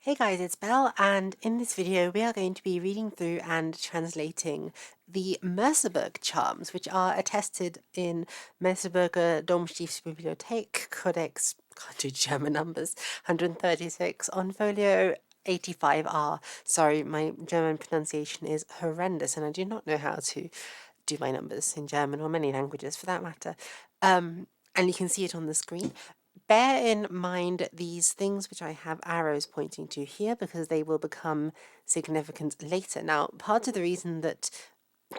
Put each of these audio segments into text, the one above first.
Hey guys, it's Belle, and in this video we are going to be reading through and translating the Merseburg charms, which are attested in Merseburger Domstiftsbibliothek Codex, can't do German numbers, 136 on folio 85R. Sorry, my German pronunciation is horrendous and I do not know how to do my numbers in German or many languages for that matter. And you can see it on the screen. Bear in mind these things which I have arrows pointing to here because they will become significant later. Now, part of the reason that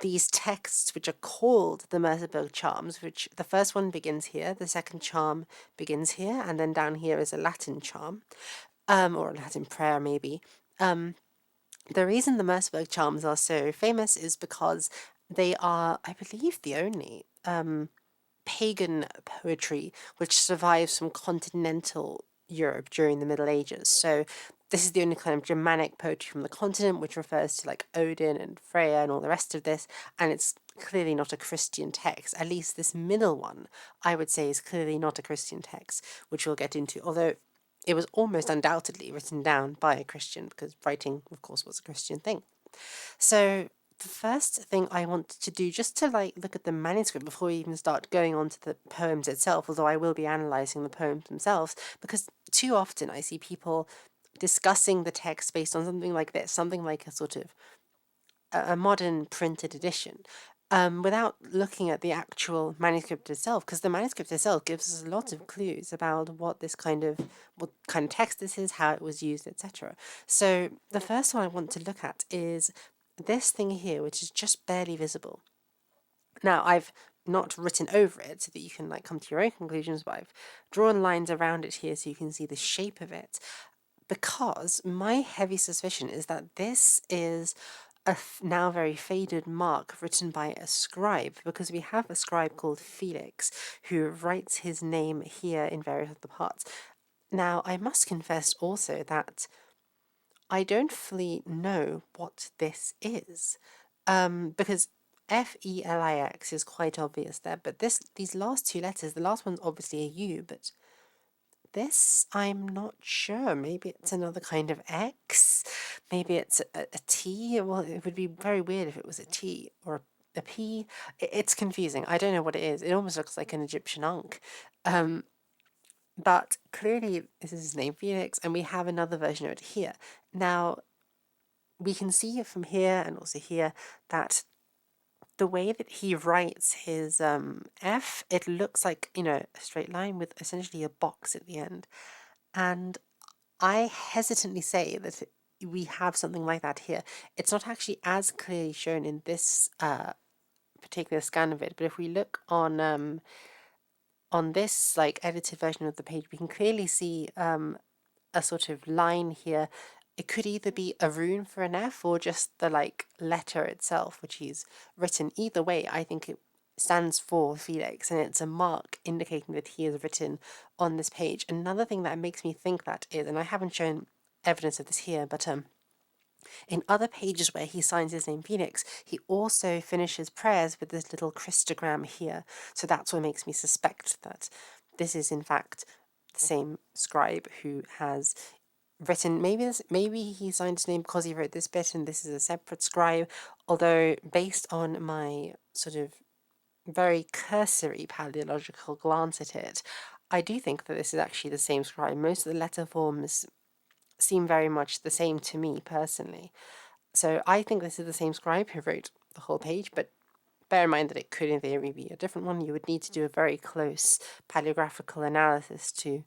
these texts, which are called the Merseburg charms, which the first one begins here, the second charm begins here, and then down here is a Latin charm, or a Latin prayer maybe. The reason the Merseburg charms are so famous is because they are, I believe, the only pagan poetry which survives from continental Europe during the Middle Ages. So this is the only kind of Germanic poetry from the continent which refers to like Odin and Freya and all the rest of this, and it's clearly not a Christian text. At least this middle one, I would say, is clearly not a Christian text, which we'll get into, although it was almost undoubtedly written down by a Christian because writing, of course, was a Christian thing. So the first thing I want to do, just to like look at the manuscript before we even start going on to the poems itself, although I will be analysing the poems themselves, because too often I see people discussing the text based on something like this, something like a sort of a modern printed edition, without looking at the actual manuscript itself, because the manuscript itself gives us a lot of clues about what kind of text this is, how it was used, etc. So the first one I want to look at is this thing here, which is just barely visible. Now, I've not written over it so that you can like come to your own conclusions, but I've drawn lines around it here so you can see the shape of it, because my heavy suspicion is that this is a now very faded mark written by a scribe, because we have a scribe called Felix who writes his name here in various other parts. Now, I must confess also that I don't fully know what this is, because Felix is quite obvious there, but these last two letters, the last one's obviously a U, but this I'm not sure. Maybe it's another kind of X, maybe it's a T. Well, it would be very weird if it was a T or a P. It's confusing. I don't know what it is. It almost looks like an Egyptian ankh. But clearly this is his name, Felix, and we have another version of it here. Now, we can see from here and also here that the way that he writes his F, it looks like, a straight line with essentially a box at the end. And I hesitantly say that we have something like that here. It's not actually as clearly shown in this particular scan of it, but if we look on this like edited version of the page, we can clearly see a sort of line here. It could either be a rune for an F or just the like letter itself, which he's written. Either way, I think it stands for Felix, and it's a mark indicating that he is written on this page. Another thing that makes me think that is, and I haven't shown evidence of this here, but in other pages where he signs his name Felix, he also finishes prayers with this little Christogram here. So that's what makes me suspect that this is in fact the same scribe who has written. Maybe he signed his name because he wrote this bit and this is a separate scribe, although based on my sort of very cursory paleological glance at it, I do think that this is actually the same scribe. Most of the letter forms seem very much the same to me personally. So I think this is the same scribe who wrote the whole page, but bear in mind that it could in theory be a different one. You would need to do a very close paleographical analysis to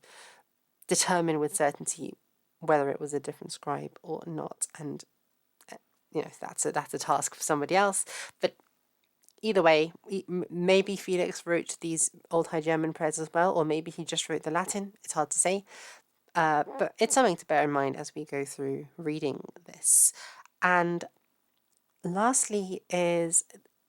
determine with certainty whether it was a different scribe or not. And that's a task for somebody else. But either way, maybe Felix wrote these Old High German prayers as well, or maybe he just wrote the Latin. It's hard to say. But it's something to bear in mind as we go through reading this. And lastly is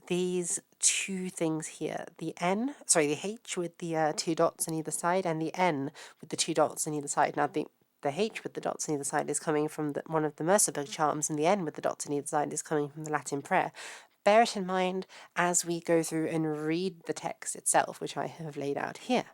these two things here, the H with the two dots on either side, and the N with the two dots on either side. Now the H with the dots on either side is coming from one of the Merseburg charms, and the N with the dots on either side is coming from the Latin prayer. Bear it in mind as we go through and read the text itself, which I have laid out here.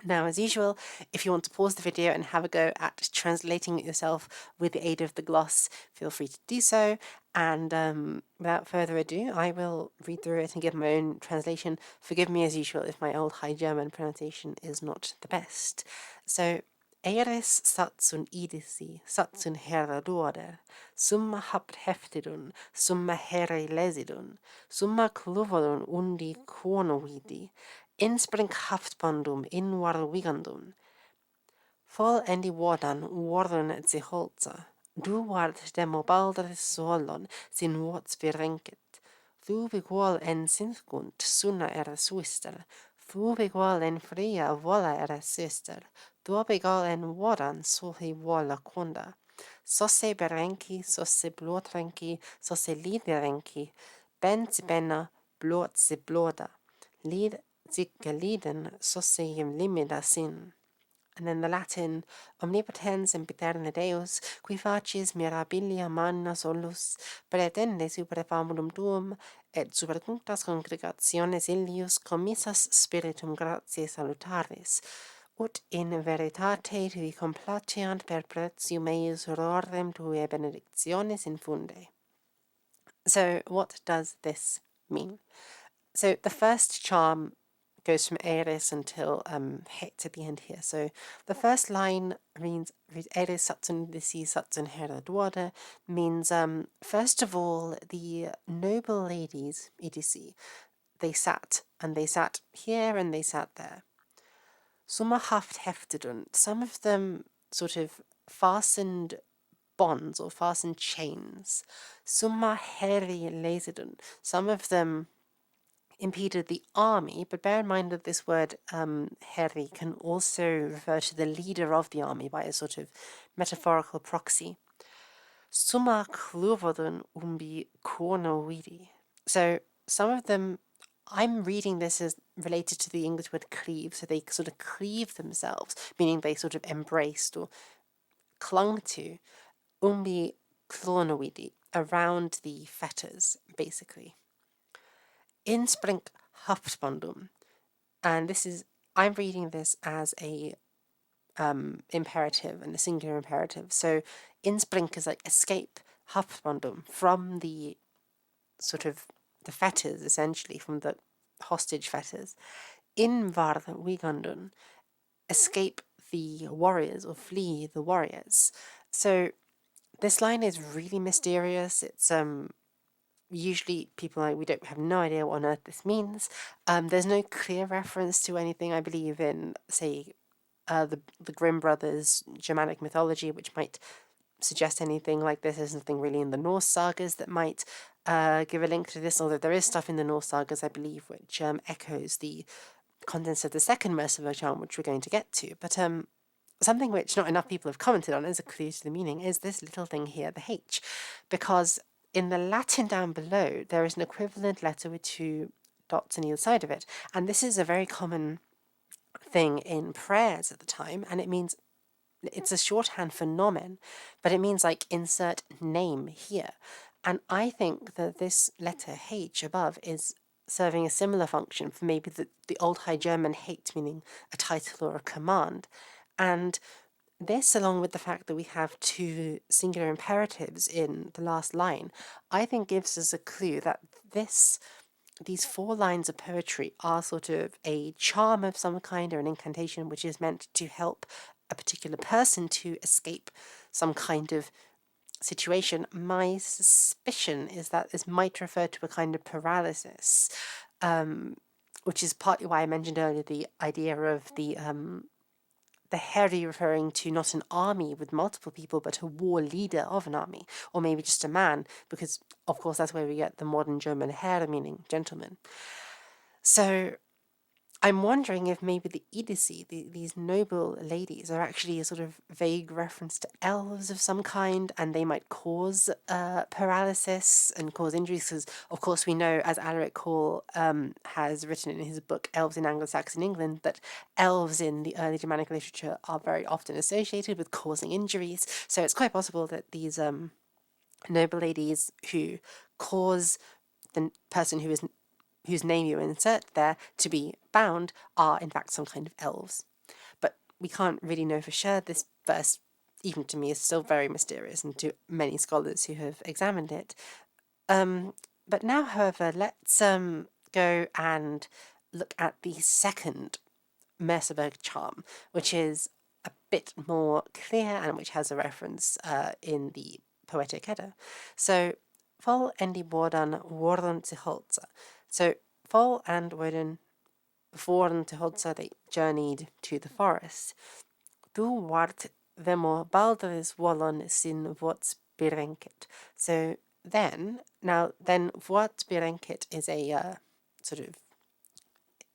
Now, as usual, if you want to pause the video and have a go at translating it yourself with the aid of the gloss, feel free to do so. And without further ado, I will read through it and give my own translation. Forgive me, as usual, if my old High German pronunciation is not the best. So, Eres satsun idisi, satsun herradorer, summa habt heftidun, summa herre lesidun, summa cluvodun undi cornovidi, inspring haftbandum in warwigandum, vol endi wardan warden ziholza, du ward demo baldris solon sin wats virenket, thu bigual en sinthgunt sunna era suister, thu bigual en fria vola era sister, thu bigual en wardan sulhi vola quanda, sosse berenki, sosse blotrenki, sosse liderenki, ben zibena, blot zibloda, lid zicaliden socium limida sin. And then the Latin, omnipotens impeterne Deus, qui facies mirabilia manna solus, pretende super famulum tuum, et super cunctas congregationes illius commissas spiritum gratiae salutaris, ut in veritate tui complatiant per pretium eius rorem tue benedictiones infunde. So what does this mean? So the first charm goes from Eris until Het at the end here. So the first line reads Eris Satsun Disi Satsun Hera Dwada means first of all the noble ladies Idisi, they sat here and they sat there. Summa haft heftidun, some of them sort of fastened bonds or fastened chains. Summa heri lesidun, some of them impeded the army, but bear in mind that this word heri can also refer to the leader of the army by a sort of metaphorical proxy. Summa cluvodun umbi corno vidi. So some of them, I'm reading this as related to the English word cleave, so they sort of cleave themselves, meaning they sort of embraced or clung to umbi clonovidi, around the fetters, basically. Inspring Haftbandum, and this is, I'm reading this as a imperative and a singular imperative. So inspring is like escape, Haftbandum, from the sort of the fetters, essentially, from the hostage fetters. Invar Wigandun, escape the warriors or flee the warriors. So this line is really mysterious. It's usually people we don't have no idea what on earth this means. There's no clear reference to anything, I believe, in, say, the Grimm brothers' Germanic mythology, which might suggest anything like this. There's nothing really in the Norse sagas that might give a link to this, although there is stuff in the Norse sagas, I believe, which echoes the contents of the second Merseburg charm, which we're going to get to. But something which not enough people have commented on as a clue to the meaning is this little thing here, the H, because in the Latin down below, there is an equivalent letter with two dots on either side of it. And this is a very common thing in prayers at the time, and it means, it's a shorthand for nomen, but it means like insert name here. And I think that this letter H above is serving a similar function for maybe the Old High German Hate, meaning a title or a command. And this, along with the fact that we have two singular imperatives in the last line, I think gives us a clue that these 4 lines of poetry are sort of a charm of some kind or an incantation which is meant to help a particular person to escape some kind of situation. My suspicion is that this might refer to a kind of paralysis, which is partly why I mentioned earlier the idea of the heri referring to not an army with multiple people, but a war leader of an army, or maybe just a man, because of course that's where we get the modern German Herr, meaning gentleman. So I'm wondering if maybe the Idisi, these noble ladies, are actually a sort of vague reference to elves of some kind, and they might cause paralysis and cause injuries, because of course we know, as Alaric Hall has written in his book Elves in Anglo-Saxon England, that elves in the early Germanic literature are very often associated with causing injuries. So it's quite possible that these noble ladies who cause the person whose name you insert there to be bound are in fact some kind of elves. we can't really know for sure. This verse, even to me, is still very mysterious, and to many scholars who have examined it. But now, however, let's go and look at the second Merseburg charm, which is a bit more clear and which has a reference in the Poetic Edda. So, Vol and die Wodan worden til Holza. So, Vol and Wodan worden til Holza, they journeyed to the forest. Du wart vemo baldris wolon sin vots berenket. So then vots berenket is a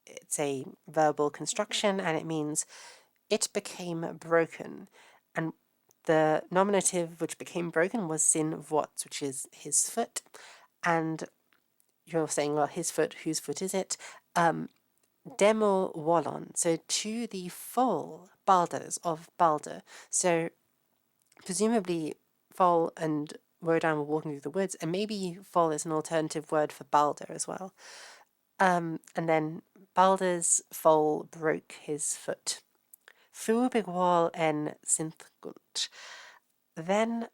it's a verbal construction, and it means it became broken. And the nominative which became broken was sin vots, which is his foot. And you're saying, well, his foot, whose foot is it? Demo Wallon, so to the full Balders of Balder. So presumably Fall and Rodan were walking through the woods, and maybe Fall is an alternative word for Balder as well. And then Balder's foal broke his foot. Thu Bigwal en Synthgunt. Then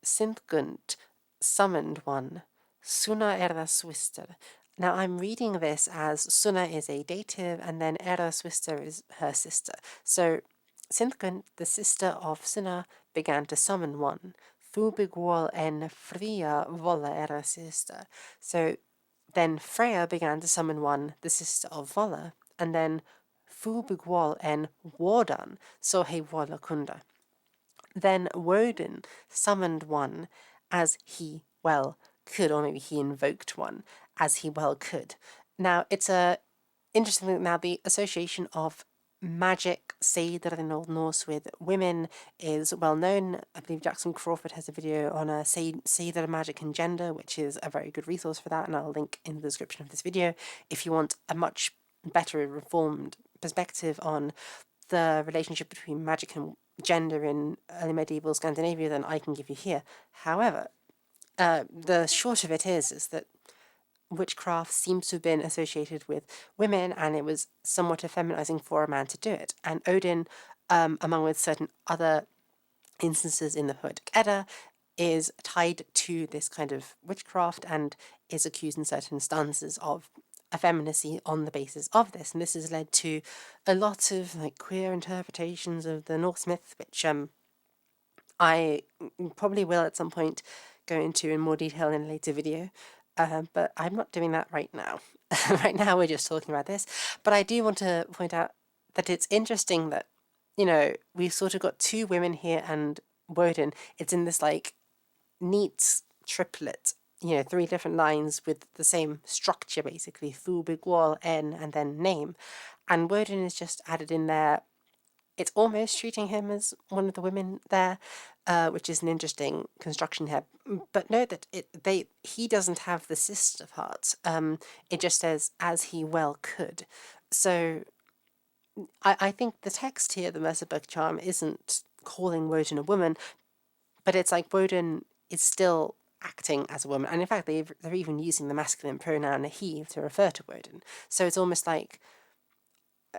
Synthgunt summoned one, Suna Erra Swister. Now I'm reading this as Suna is a dative and then Erra Swister is her sister. So Synthgunt, the sister of Suna, began to summon one. Thu Bigwal en Freya Volla Erra Sister. So then Freya began to summon one, the sister of Volla, and then Thu Bigwal en Wodan Sohe Volla Kunda. Then Woden summoned one as he well could, or maybe he invoked one as he well could. Now, it's a interesting thing. Now, the association of magic, Seder in Old Norse, with women is well known. I believe Jackson Crawford has a video on a Seder magic and gender, which is a very good resource for that, and I'll link in the description of this video if you want a much better informed perspective on the relationship between magic and gender in early medieval Scandinavia than I can give you here. However, the short of it is that witchcraft seems to have been associated with women, and it was somewhat effeminizing for a man to do it. And Odin, among with certain other instances in the Poetic Edda, is tied to this kind of witchcraft and is accused in certain stanzas of effeminacy on the basis of this. And this has led to a lot of queer interpretations of the Norse myth, which I probably will at some point go into in more detail in a later video. But I'm not doing that right now. Right now we're just talking about this. But I do want to point out that it's interesting that, we've sort of got two women here and Woden. It's in this neat triplet, three different lines with the same structure basically, Thu, Big Wall, N, and then name. And Woden is just added in there. It's almost treating him as one of the women there, which is an interesting construction here. But note that he doesn't have the sister part. It just says as he well could. So I think the text here, the Merseburg charm, isn't calling Woden a woman, but it's like Woden is still acting as a woman. And in fact, they're even using the masculine pronoun he to refer to Woden. So it's almost like,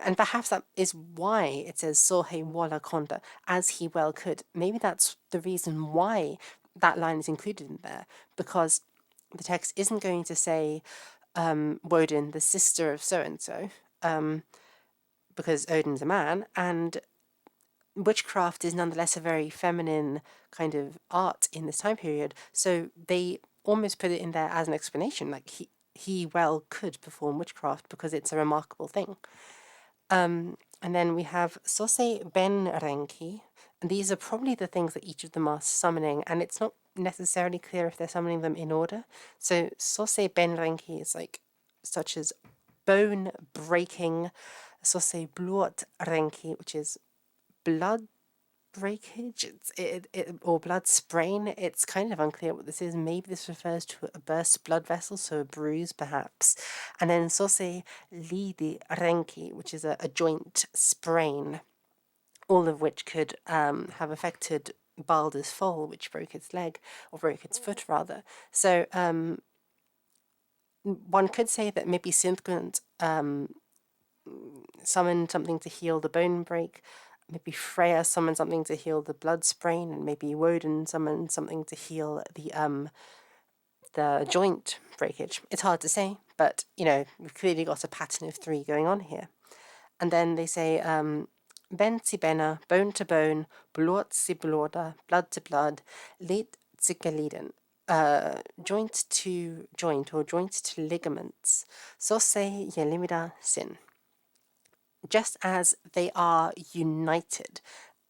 and perhaps that is why it says Sohe Wala Konda, as he well could. Maybe that's the reason why that line is included in there, because the text isn't going to say Woden, the sister of so-and-so, because Odin's a man, and witchcraft is nonetheless a very feminine kind of art in this time period, so they almost put it in there as an explanation, like he well could perform witchcraft because it's a remarkable thing. And then we have Sose Ben Renki, and these are probably the things that each of them are summoning, and it's not necessarily clear if they're summoning them in order. So Sose Ben Renki is such as bone breaking, Sose Blot Renki, which is blood breakage, or blood sprain. It's kind of unclear what this is. Maybe this refers to a burst blood vessel, so a bruise perhaps. And then Sose Lidi Renki, which is a joint sprain, all of which could have affected Balder's fall, which broke its leg, or broke its foot rather. So one could say that maybe Synthgunt summon something to heal the bone break. Maybe Freya summoned something to heal the blood sprain, and maybe Woden summoned something to heal the joint breakage. It's hard to say, but we've clearly got a pattern of 3 going on here. And then they say ben si bena, bone to bone, blood si bloda, blood to blood, lid si geliden. Joint to joint or joint to ligaments. So say yelimida sin. Just as they are united.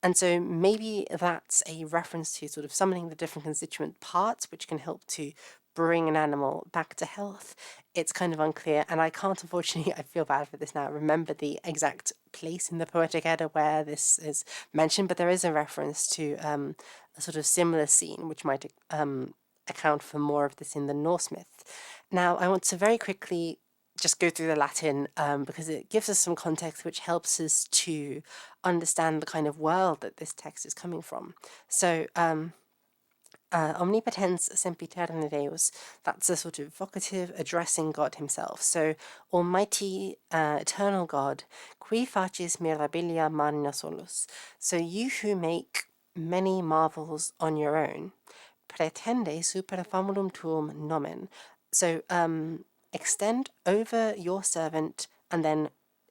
And so maybe that's a reference to sort of summoning the different constituent parts, which can help to bring an animal back to health. It's kind of unclear, and I can't, unfortunately, I feel bad for this now, remember the exact place in the Poetic Edda where this is mentioned, but there is a reference to a sort of similar scene, which might account for more of this in the Norse myth. Now, I want to very quickly just go through the Latin because it gives us some context which helps us to understand the kind of world that this text is coming from. So, omnipotens sempiterne Deus, that's a sort of vocative addressing God himself. So, Almighty, eternal God, qui facis mirabilia magna solus. So, you who make many marvels on your own, pretende super famulum tuum nomen. So, extend over your servant and then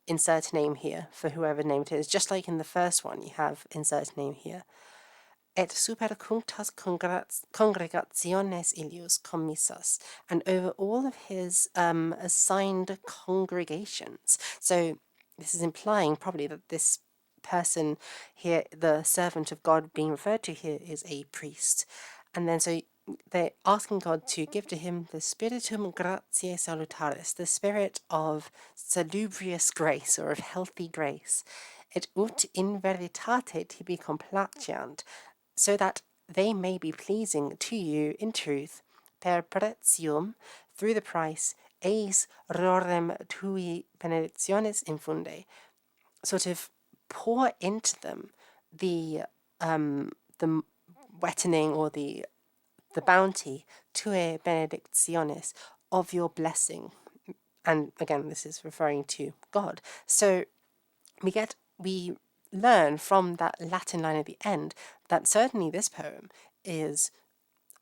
insert name here for whoever name it is. Just like in the first one, you have insert name here. Et super cunctas congregationes ilius commissas, and over all of his assigned congregations. So this is implying probably that this person here, the servant of God being referred to here, is a priest. And then so they're asking God to give to him the spiritum gratiae salutaris, the spirit of salubrious grace or of healthy grace, et ut in veritate tibi complaceant, so that they may be pleasing to you in truth, per pretium, through the price, eis rorem tui benedictionis infunde, sort of pour into them the wettening or the bounty, tue benedictionis, of your blessing. And again, this is referring to God. So we learn from that Latin line at the end that certainly this poem is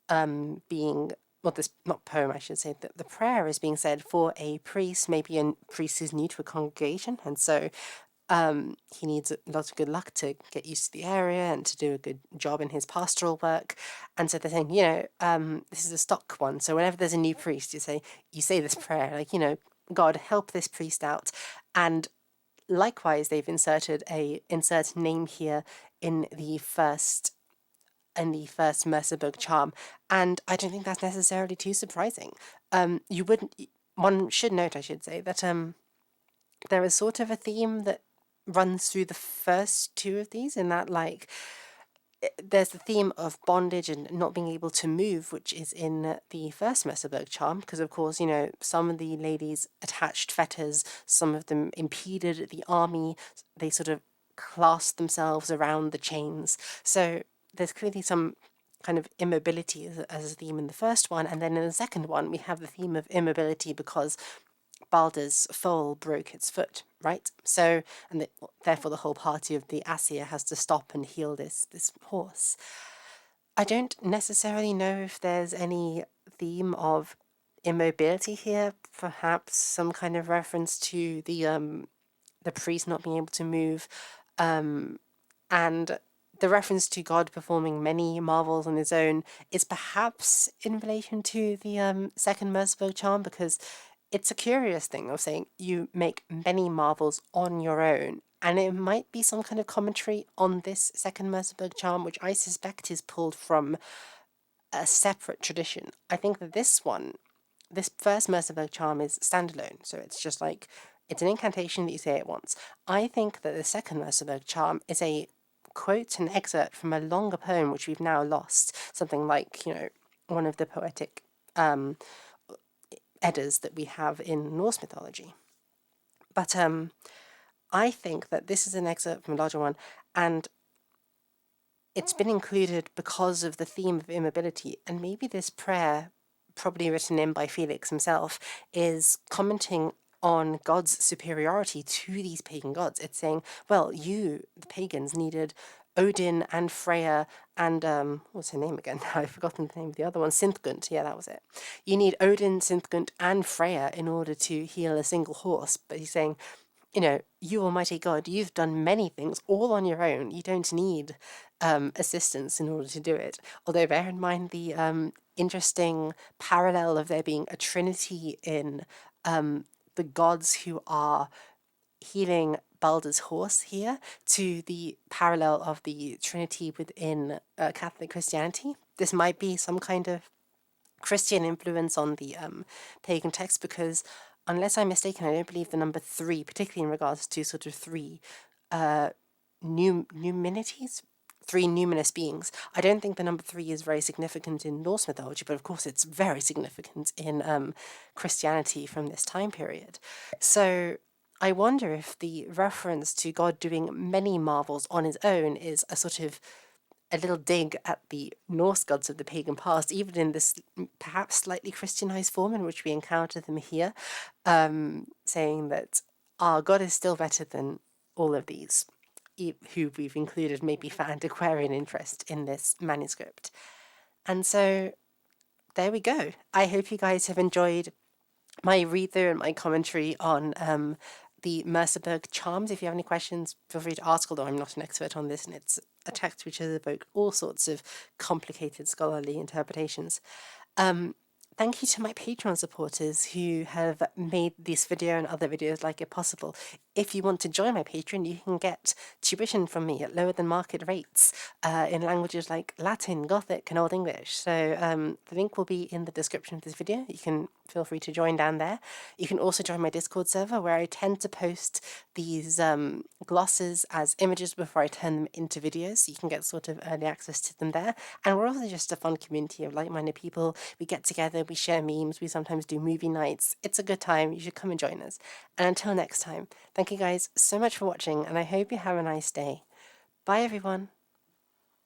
being, well, this, not poem, I should say, that the prayer is being said for a priest, maybe a priest who's new to a congregation, and so he needs a lot of good luck to get used to the area and to do a good job in his pastoral work. And so they're saying, this is a stock one. So whenever there's a new priest, you say this prayer, like, God, help this priest out. And likewise, they've inserted a insert name here in the first Merseburg charm, and I don't think that's necessarily too surprising. One should note, I should say, that there is sort of a theme that runs through the first 2 of these, in that, like, there's the theme of bondage and not being able to move, which is in the first Merseburg charm, because of course, some of the ladies attached fetters, some of them impeded the army, they sort of clasped themselves around the chains. So there's clearly some kind of immobility as a theme in the first one, and then in the second one we have the theme of immobility because Balder's foal broke its foot, right? So, and therefore the whole party of the Aesir has to stop and heal this horse. I don't necessarily know if there's any theme of immobility here, perhaps some kind of reference to the priest not being able to move, and the reference to God performing many marvels on his own is perhaps in relation to the second Merseburg charm, because it's a curious thing of saying you make many marvels on your own, and it might be some kind of commentary on this second Merseburg charm, which I suspect is pulled from a separate tradition. I think that this first Merseburg charm is standalone, so it's just like, it's an incantation that you say it once. I think that the second Merseburg charm is a quote, an excerpt from a longer poem which we've now lost, something like, one of the poetic Eddas that we have in Norse mythology. But I think that this is an excerpt from a larger one, and it's been included because of the theme of immobility, and maybe this prayer, probably written in by Felix himself, is commenting on God's superiority to these pagan gods. It's saying, well, you, the pagans, needed Odin and Freya and what's her name again? I've forgotten the name of the other one. Synthgund. Yeah, that was it. You need Odin, Synthgund, and Freya in order to heal a single horse. But he's saying, you know, you Almighty God, you've done many things all on your own. You don't need assistance in order to do it. Although bear in mind the interesting parallel of there being a trinity in the gods who are healing Balder's horse here to the parallel of the Trinity within Catholic Christianity. This might be some kind of Christian influence on the pagan text because, unless I'm mistaken, I don't believe the number three, particularly in regards to sort of three numinities, three numinous beings. I don't think the number three is very significant in Norse mythology, but of course it's very significant in Christianity from this time period. So I wonder if the reference to God doing many marvels on his own is a sort of a little dig at the Norse gods of the pagan past, even in this perhaps slightly Christianized form in which we encounter them here, saying that our God is still better than all of these, who we've included maybe for antiquarian interest in this manuscript. And so there we go. I hope you guys have enjoyed my read through and my commentary on the Merseburg charms. If you have any questions, feel free to ask, although I'm not an expert on this, and it's a text which has evoked all sorts of complicated scholarly interpretations. Thank you to my Patreon supporters who have made this video and other videos like it possible. If you want to join my Patreon, you can get tuition from me at lower than market rates in languages like Latin, Gothic, and Old English. So the link will be in the description of this video. You can feel free to join down there. You can also join my Discord server where I tend to post these glosses as images before I turn them into videos. So you can get sort of early access to them there. And we're also just a fun community of like-minded people. We get together, we share memes, we sometimes do movie nights. It's a good time. You should come and join us. And until next time, thank you guys so much for watching, and I hope you have a nice day. Bye, everyone.